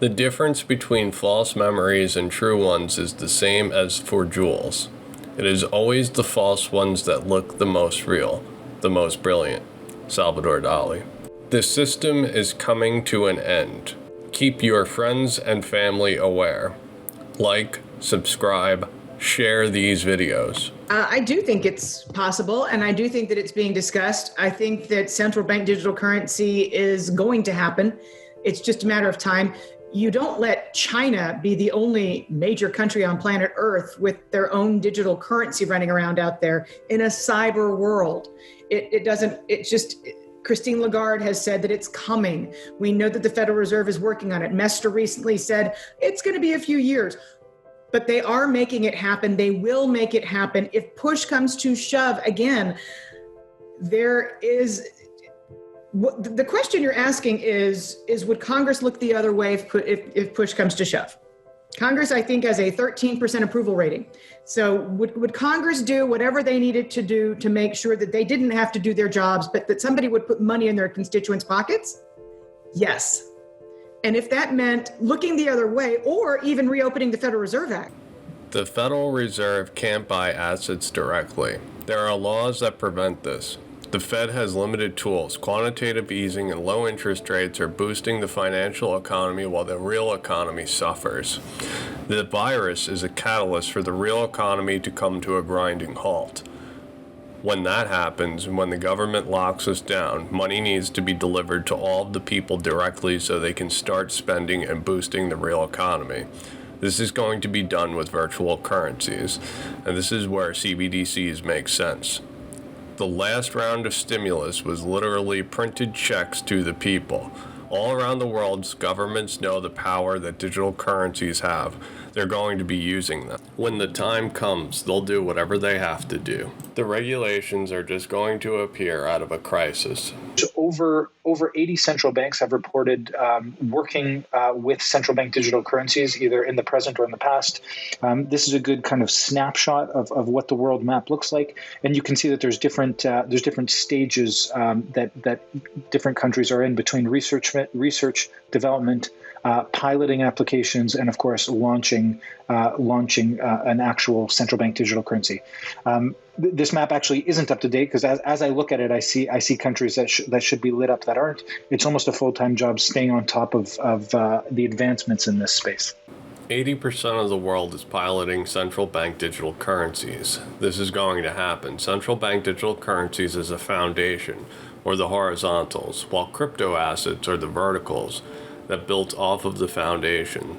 The difference between false memories and true ones is the same as for jewels. It is always the false ones that look the most real, the most brilliant. Salvador Dali. The system is coming to an end. Keep your friends and family aware. Like, subscribe, share these videos. I do think it's possible, and I do think that it's being discussed. I think that central bank digital currency is going to happen. It's just a matter of time. You don't let China be the only major country on planet Earth with their own digital currency running around out there in a cyber world. Christine Lagarde has said that it's coming. We know that the Federal Reserve is working on it. Mester recently said it's going to be a few years, but they are making it happen. They will make it happen. If push comes to shove, again, the question you're asking is would Congress look the other way if push comes to shove? Congress, I think, has a 13% approval rating. So would Congress do whatever they needed to do to make sure that they didn't have to do their jobs, but that somebody would put money in their constituents' pockets? Yes. And if that meant looking the other way or even reopening the Federal Reserve Act. The Federal Reserve can't buy assets directly. There are laws that prevent this. The Fed has limited tools. Quantitative easing and low interest rates are boosting the financial economy while the real economy suffers. The virus is a catalyst for the real economy to come to a grinding halt. When that happens, and when the government locks us down, money needs to be delivered to all of the people directly so they can start spending and boosting the real economy. This is going to be done with virtual currencies, and this is where CBDCs make sense. The last round of stimulus was literally printed checks to the people. All around the world, governments know the power that digital currencies have. They're going to be using them. When the time comes, they'll do whatever they have to do. The regulations are just going to appear out of a crisis. Over 80 central banks have reported working with central bank digital currencies, either in the present or in the past. This is a good kind of snapshot of what the world map looks like, and you can see that there's different stages that different countries are in between research, development, piloting applications, and of course launching an actual central bank digital currency. This map actually isn't up to date because as I look at it, I see countries that should be lit up that aren't. It's almost a full-time job staying on top of the advancements in this space. 80% of the world is piloting central bank digital currencies. This is going to happen. Central bank digital currencies is a foundation, or the horizontals, while crypto assets are the verticals that built off of the foundation.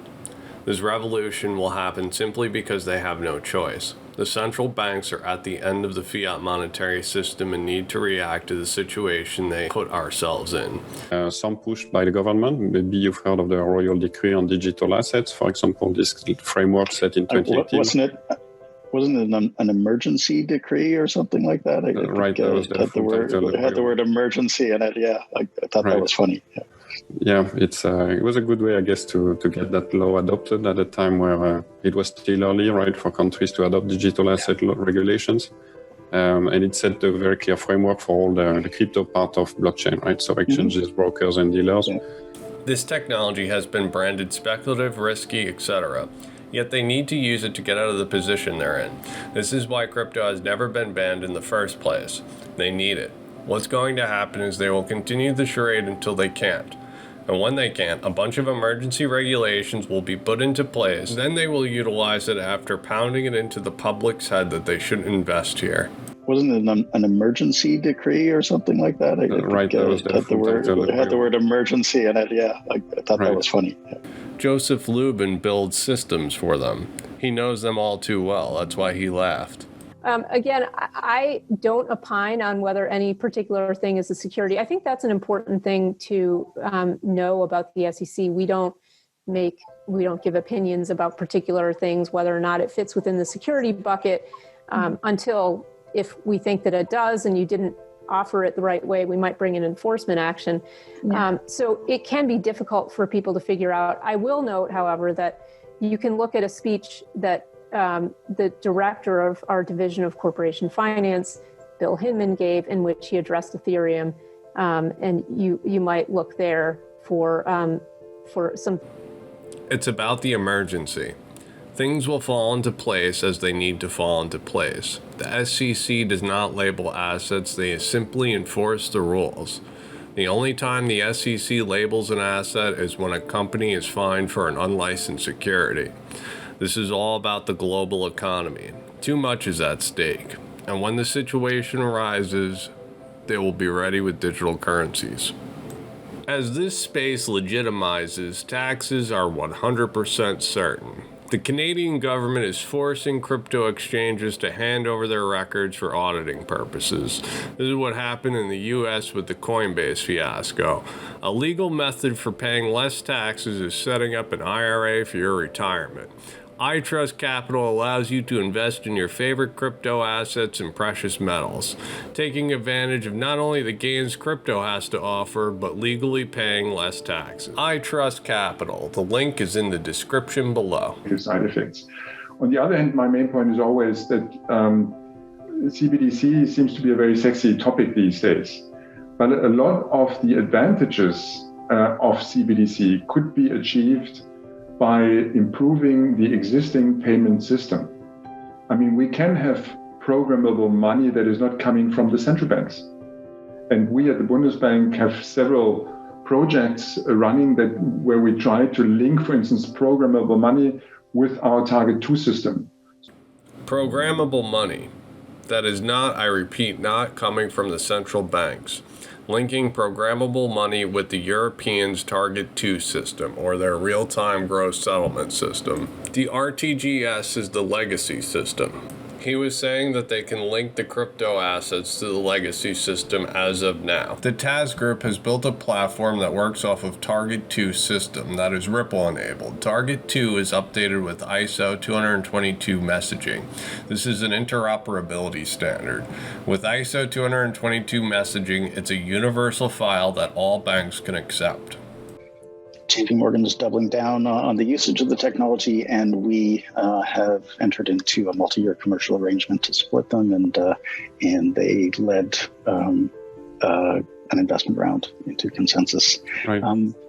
This revolution will happen simply because they have no choice. The central banks are at the end of the fiat monetary system and need to react to the situation they put ourselves in. Some push by the government. Maybe you've heard of the Royal Decree on Digital Assets, for example, this framework set in 2018. Wasn't it an emergency decree or something like that? Right, that was it had the word emergency in it. Yeah, I thought that was funny. Yeah, it was a good way, I guess, to get that law adopted at a time where it was still early, right, for countries to adopt digital asset regulations. And it set a very clear framework for all the crypto part of blockchain, right? So exchanges, brokers, and dealers. Yeah. This technology has been branded speculative, risky, etc. Yet they need to use it to get out of the position they're in. This is why crypto has never been banned in the first place. They need it. What's going to happen is they will continue the charade until they can't. And when they can't, a bunch of emergency regulations will be put into place. Then they will utilize it after pounding it into the public's head that they shouldn't invest here. Wasn't it an emergency decree or something like that? Right, that was it had the word emergency in it. Yeah, I thought that was funny. Yeah. Joseph Lubin builds systems for them. He knows them all too well. That's why he laughed. Again, I don't opine on whether any particular thing is a security. I think that's an important thing to know about the SEC. We don't give opinions about particular things, whether or not it fits within the security bucket, until if we think that it does and you didn't offer it the right way, we might bring an enforcement action. Yeah. So it can be difficult for people to figure out. I will note, however, that you can look at a speech that the director of our division of corporation finance, Bill Hinman, gave, in which he addressed Ethereum, and you might look there for some. It's about the emergency. Things will fall into place as they need to fall into place. The SEC does not label assets, they simply enforce the rules. The only time the SEC labels an asset is when a company is fined for an unlicensed security. This is all about the global economy. Too much is at stake. And when the situation arises, they will be ready with digital currencies. As this space legitimizes, taxes are 100% certain. The Canadian government is forcing crypto exchanges to hand over their records for auditing purposes. This is what happened in the US with the Coinbase fiasco. A legal method for paying less taxes is setting up an IRA for your retirement. iTrustCapital allows you to invest in your favorite crypto assets and precious metals, taking advantage of not only the gains crypto has to offer, but legally paying less taxes. iTrustCapital. The link is in the description below. Side effects. On the other hand, my main point is always that CBDC seems to be a very sexy topic these days, but a lot of the advantages of CBDC could be achieved by improving the existing payment system. I mean, we can have programmable money that is not coming from the central banks. And we at the Bundesbank have several projects running where we try to link, for instance, programmable money with our Target 2 system. Programmable money. That is not, I repeat, not coming from the central banks. Linking programmable money with the Europeans' Target 2 system, or their real-time gross settlement system. The RTGS is the legacy system. He was saying that they can link the crypto assets to the legacy system as of now. The Taz Group has built a platform that works off of Target 2 system that is Ripple enabled. Target 2 is updated with ISO 222 messaging. This is an interoperability standard. With ISO 222 messaging, it's a universal file that all banks can accept. JP Morgan is doubling down on the usage of the technology, and we have entered into a multi-year commercial arrangement to support them, and they led an investment round into Consensus. Right.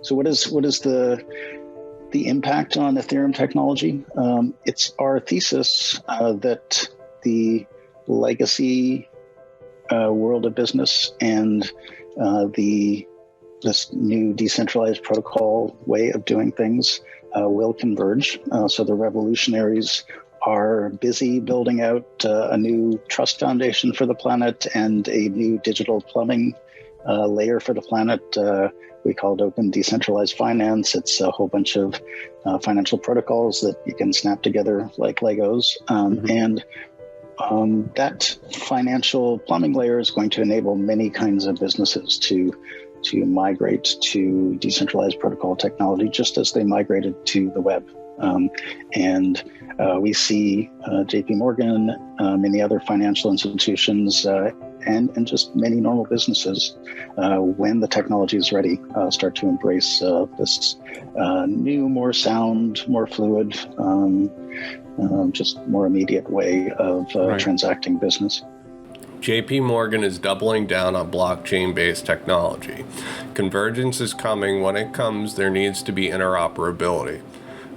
So what is the impact on Ethereum technology? It's our thesis that the legacy world of business and this new decentralized protocol way of doing things will converge. So the revolutionaries are busy building out a new trust foundation for the planet and a new digital plumbing layer for the planet. We call it open decentralized finance. It's a whole bunch of financial protocols that you can snap together like Legos. And that financial plumbing layer is going to enable many kinds of businesses to migrate to decentralized protocol technology, just as they migrated to the web. And we see JP Morgan, many other financial institutions, and just many normal businesses, when the technology is ready, start to embrace this new, more sound, more fluid, just more immediate way of transacting business. JP Morgan is doubling down on blockchain-based technology. Convergence is coming. When it comes, there needs to be interoperability.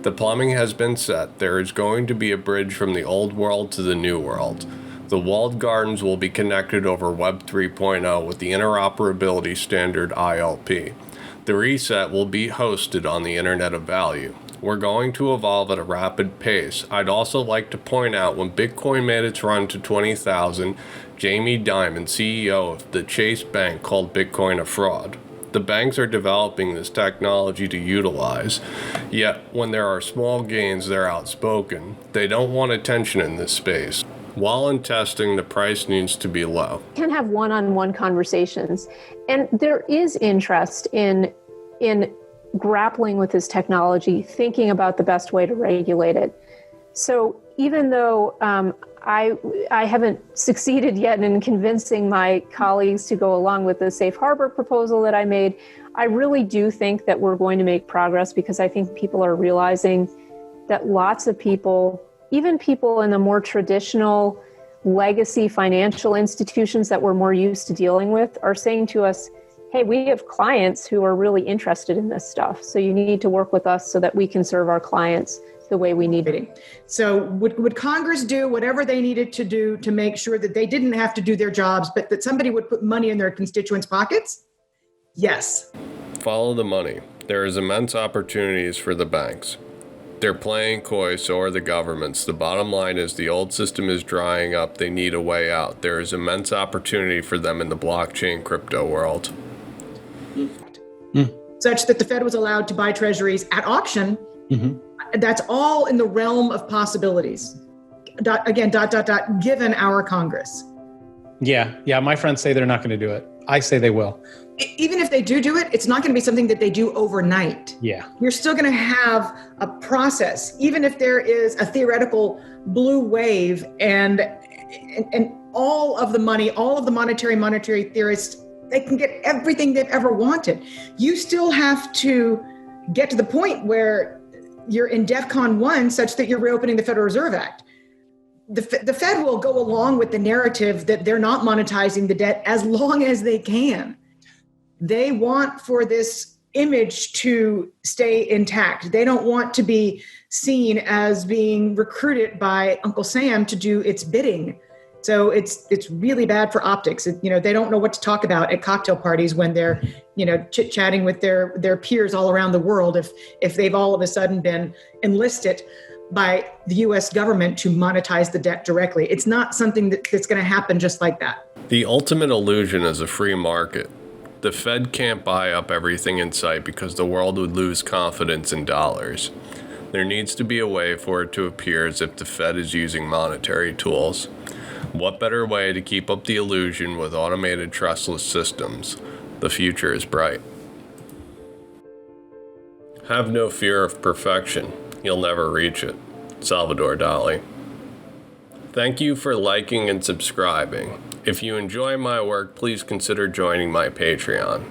The plumbing has been set. There is going to be a bridge from the old world to the new world. The walled gardens will be connected over Web 3.0 with the interoperability standard ILP. The reset will be hosted on the Internet of Value. We're going to evolve at a rapid pace. I'd also like to point out when Bitcoin made its run to 20,000, Jamie Dimon, CEO of the Chase Bank, called Bitcoin a fraud. The banks are developing this technology to utilize, yet when there are small gains, they're outspoken. They don't want attention in this space. While in testing, the price needs to be low. You can have one-on-one conversations, and there is interest in grappling with this technology, thinking about the best way to regulate it. So even though I haven't succeeded yet in convincing my colleagues to go along with the safe harbor proposal that I made, I really do think that we're going to make progress, because I think people are realizing that lots of people, even people in the more traditional legacy financial institutions that we're more used to dealing with, are saying to us, hey, we have clients who are really interested in this stuff. So you need to work with us so that we can serve our clients the way we need to. So would Congress do whatever they needed to do to make sure that they didn't have to do their jobs, but that somebody would put money in their constituents' pockets? Yes. Follow the money. There is immense opportunities for the banks. They're playing coy, so are the governments. The bottom line is the old system is drying up. They need a way out. There is immense opportunity for them in the blockchain crypto world. Such that the Fed was allowed to buy treasuries at auction. That's all in the realm of possibilities. Given our Congress. Yeah. My friends say they're not going to do it. I say they will. Even if they do it, it's not going to be something that they do overnight. Yeah. You're still going to have a process, even if there is a theoretical blue wave and all of the money, all of the monetary theorists, they can get everything they've ever wanted. You still have to get to the point where you're in DEFCON 1 such that you're reopening the Federal Reserve Act. The Fed will go along with the narrative that they're not monetizing the debt as long as they can. They want for this image to stay intact. They don't want to be seen as being recruited by Uncle Sam to do its bidding. So it's really bad for optics. They don't know what to talk about at cocktail parties when they're, chit-chatting with their peers all around the world if they've all of a sudden been enlisted by the US government to monetize the debt directly. It's not something that's going to happen just like that. The ultimate illusion is a free market. The Fed can't buy up everything in sight because the world would lose confidence in dollars. There needs to be a way for it to appear as if the Fed is using monetary tools. What better way to keep up the illusion with automated trustless systems? The future is bright. Have no fear of perfection. You'll never reach it. Salvador Dali. Thank you for liking and subscribing. If you enjoy my work, please consider joining my Patreon.